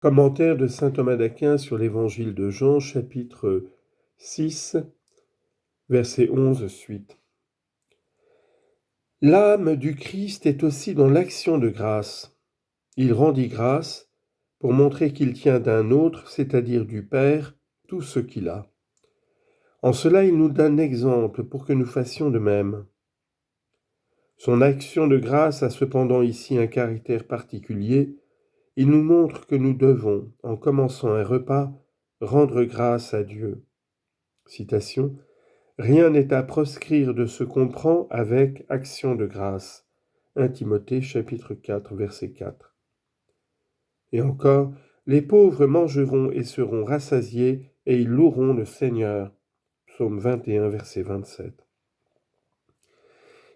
Commentaire de saint Thomas d'Aquin sur l'Évangile de Jean, chapitre 6, verset 11 suite. L'âme du Christ est aussi dans l'action de grâce. Il rendit grâce pour montrer qu'il tient d'un autre, c'est-à-dire du Père, tout ce qu'il a. En cela, il nous donne exemple pour que nous fassions de même. Son action de grâce a cependant ici un caractère particulier. Il nous montre que nous devons, en commençant un repas, rendre grâce à Dieu. Citation. Rien n'est à proscrire de ce qu'on prend avec action de grâce. 1 Timothée chapitre 4 verset 4. Et encore, les pauvres mangeront et seront rassasiés et ils loueront le Seigneur. Psaume 21 verset 27.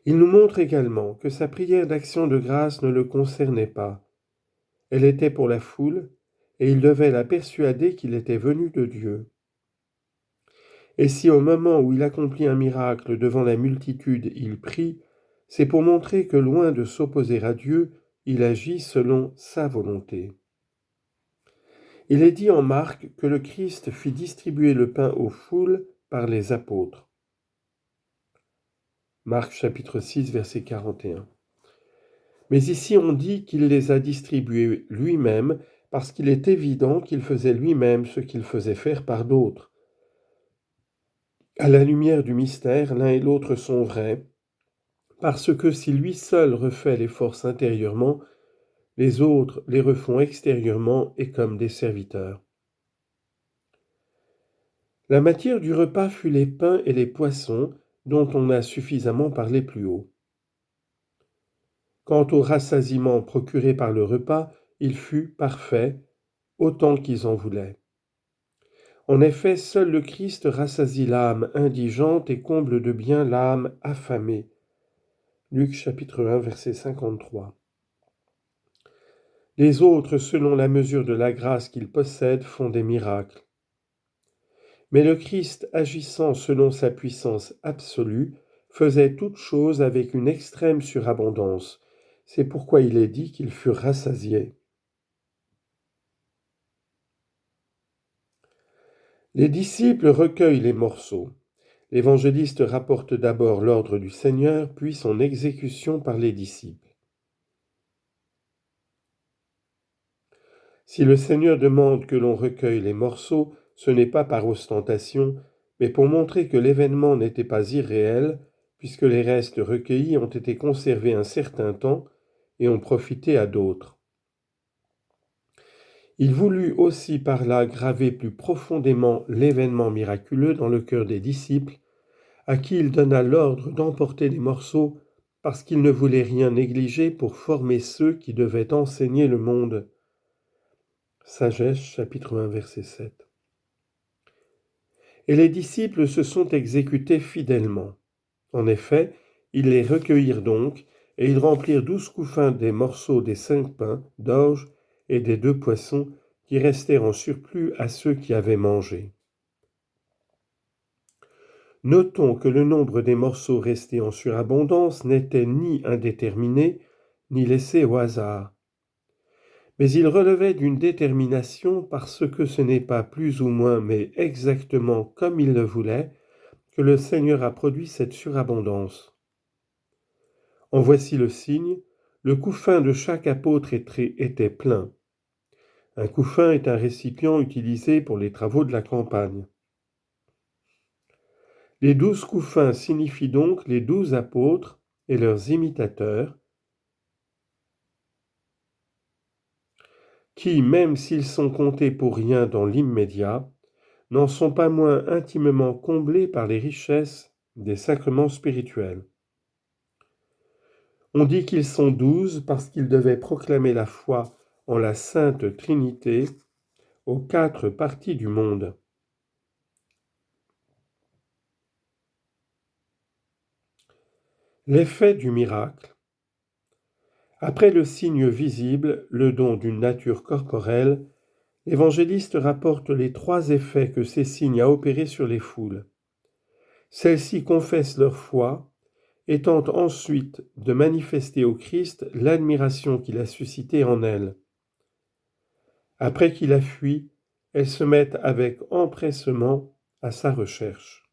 Il nous montre également que sa prière d'action de grâce ne le concernait pas. Elle était pour la foule et il devait la persuader qu'il était venu de Dieu. Et si au moment où il accomplit un miracle devant la multitude, il prie, c'est pour montrer que loin de s'opposer à Dieu, il agit selon sa volonté. Il est dit en Marc que le Christ fit distribuer le pain aux foules par les apôtres. Marc chapitre 6 verset 41. Mais ici on dit qu'il les a distribués lui-même parce qu'il est évident qu'il faisait lui-même ce qu'il faisait faire par d'autres. À la lumière du mystère, l'un et l'autre sont vrais, parce que si lui seul refait les forces intérieurement, les autres les refont extérieurement et comme des serviteurs. La matière du repas fut les pains et les poissons, dont on a suffisamment parlé plus haut. Quant au rassasiement procuré par le repas, il fut parfait, autant qu'ils en voulaient. En effet, seul le Christ rassasie l'âme indigente et comble de bien l'âme affamée. Luc chapitre 1 verset 53. Les autres, selon la mesure de la grâce qu'ils possèdent, font des miracles. Mais le Christ, agissant selon sa puissance absolue, faisait toutes choses avec une extrême surabondance. C'est pourquoi il est dit qu'ils furent rassasiés. Les disciples recueillent les morceaux. L'évangéliste rapporte d'abord l'ordre du Seigneur, puis son exécution par les disciples. Si le Seigneur demande que l'on recueille les morceaux, ce n'est pas par ostentation, mais pour montrer que l'événement n'était pas irréel, puisque les restes recueillis ont été conservés un certain temps et ont profité à d'autres. Il voulut aussi par là graver plus profondément l'événement miraculeux dans le cœur des disciples, à qui il donna l'ordre d'emporter les morceaux parce qu'il ne voulait rien négliger pour former ceux qui devaient enseigner le monde. Sagesse, chapitre 1, verset 7. Et les disciples se sont exécutés fidèlement. En effet, ils les recueillirent donc, et ils remplirent 12 couffins des morceaux des 5 pains, d'orge et des 2 poissons qui restèrent en surplus à ceux qui avaient mangé. Notons que le nombre des morceaux restés en surabondance n'était ni indéterminé, ni laissé au hasard. Mais il relevait d'une détermination parce que ce n'est pas plus ou moins, mais exactement comme il le voulait, que le Seigneur a produit cette surabondance. En voici le signe, le couffin de chaque apôtre était plein. Un couffin est un récipient utilisé pour les travaux de la campagne. Les 12 couffins signifient donc les 12 apôtres et leurs imitateurs, qui, même s'ils sont comptés pour rien dans l'immédiat, n'en sont pas moins intimement comblés par les richesses des sacrements spirituels. On dit qu'ils sont 12 parce qu'ils devaient proclamer la foi en la Sainte Trinité aux 4 parties du monde. L'effet du miracle. Après le signe visible, le don d'une nature corporelle, l'évangéliste rapporte les 3 effets que ces signes a opérés sur les foules. Celles-ci confessent leur foi et tentent ensuite de manifester au Christ l'admiration qu'il a suscitée en elles. Après qu'il a fui, elles se mettent avec empressement à sa recherche.